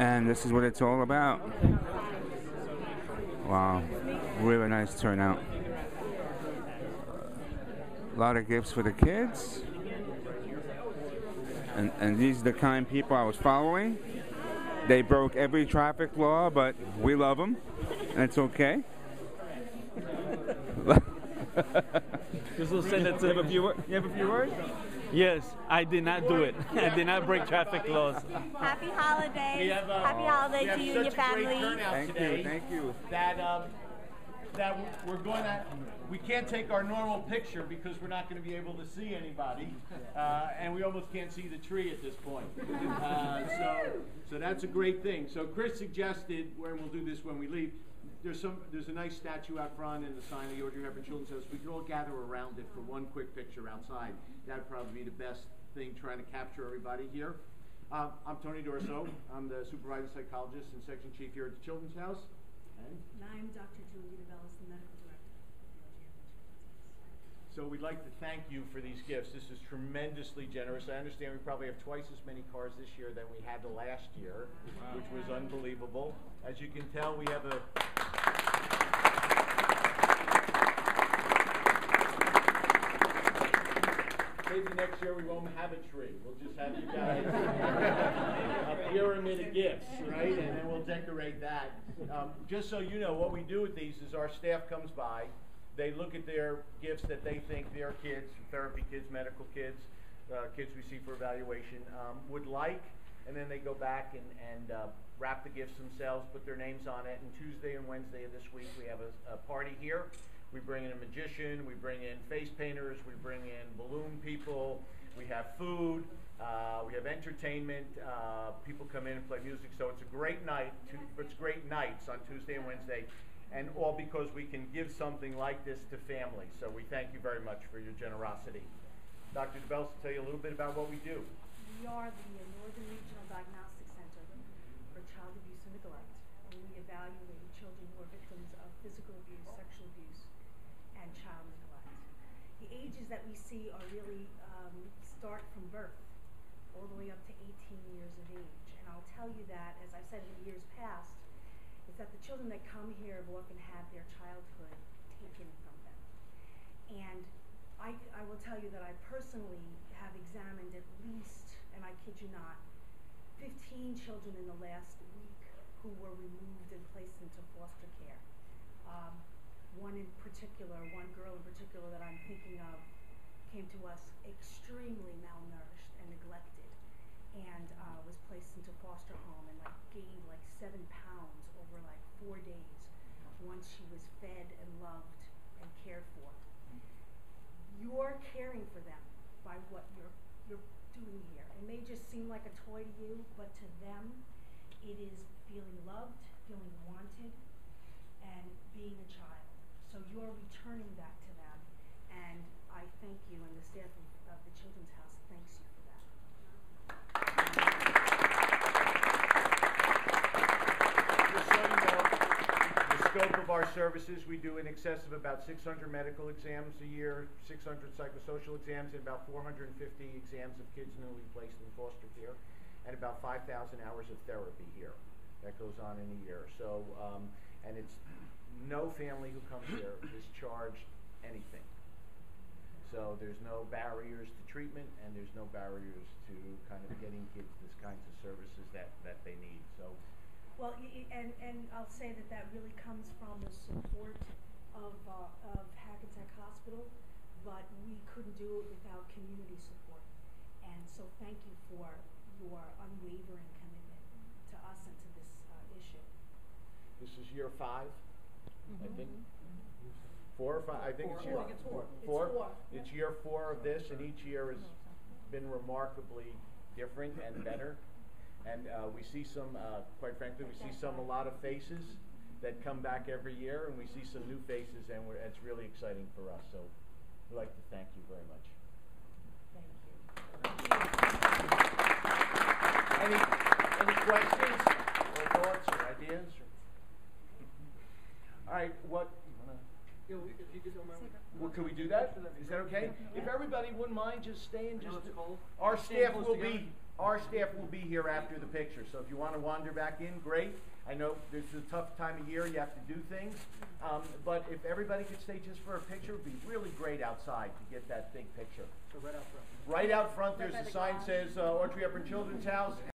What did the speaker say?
And this is what it's all about. Wow, really nice turnout. A lot of gifts for the kids. And these are the kind of people I was following. They broke every traffic law, but we love them, and it's okay. Just will send it to You have a few words? Yes, I did not do it. I did not break traffic laws. Happy holidays. Happy holidays to you and your family. Thank you. That we're going to, we can't take our normal picture because we're not going to be able to see anybody, and we almost can't see the tree at this point. So that's a great thing. So Chris suggested, and we'll do this when we leave, there's a nice statue out front and the sign of the Audrey Hepburn Children's House. We could all gather around it for one quick picture outside. That'd probably be the best thing, trying to capture everybody here. I'm Tony Dorso. I'm the supervising psychologist and section chief here at the Children's House. And I'm Dr. Julia DeBellis, the medical director of the Audrey Hepburn Children's House. So we'd like to thank you for these gifts. This is tremendously generous. I understand we probably have twice as many cars this year than we had the last year, which was unbelievable. As you can tell, we have a... Maybe next year we won't have a tree. We'll just have you guys a pyramid of gifts, right? And then we'll decorate that. Just so you know, what we do with these is our staff comes by. They look at their gifts that they think their kids, therapy kids, medical kids, kids we see for evaluation, would like, and then they go back and wrap the gifts themselves, put their names on it. And Tuesday and Wednesday of this week we have a party here. We bring in a magician, we bring in face painters, we bring in balloon people, we have food, we have entertainment, people come in and play music. So it's a great night, it's great nights on Tuesday and Wednesday, and all because we can give something like this to families. So we thank you very much for your generosity. Dr. DeBellis will tell you a little bit about what we do. We are the Northern Regional Diagnostic Center for Child Abuse and Neglect, and we evaluate children who are victims of physical abuse, sexual abuse, and child neglect. The ages that we see are really start from birth all the way up to 18 years of age. And I'll tell you that, as I've said in years past, is that the children that come here have often had their childhood taken from them. And I will tell you that I personally have examined at least, and I kid you not, 15 children in the last week who were removed and placed into foster care. One girl in particular that I'm thinking of came to us extremely malnourished and neglected, and was placed into foster home and gained 7 pounds over 4 days once she was fed and loved and cared for. You're caring for them by what you're doing here. It may just seem like a toy to you, but to them it is feeling loved, feeling wanted, and being a child. So you're returning that to them, and I thank you, and the staff of the Children's House thanks you for that. Just so you know, the scope of our services, we do in excess of about 600 medical exams a year, 600 psychosocial exams, and about 450 exams of kids newly placed in foster care, and about 5,000 hours of therapy here. That goes on in a year. So, and it's no family who comes here is charged anything. So there's no barriers to treatment, and there's no barriers to kind of getting kids this kinds of services that they need. So, well, and I'll say that really comes from the support of Hackensack Hospital, but we couldn't do it without community support. And so thank you for your unwavering commitment to us and to this issue. This is year 5. I think 4 or 5. I think it's year 4. It's year 4 of this, and each year has been remarkably different and better. And we see some, quite frankly, a lot of faces that come back every year, and we see some new faces, and it's really exciting for us. So we'd like to thank you very much. Thank you. Any questions or thoughts or ideas? All right, can we do that? Is that okay? If everybody wouldn't mind just staying, our our staff will be here after the picture, so if you want to wander back in, great. I know this is a tough time of year, you have to do things, but if everybody could stay just for a picture, it would be really great outside to get that big picture. So right out front. Right out front, there's a sign that says Audrey Hepburn Children's House.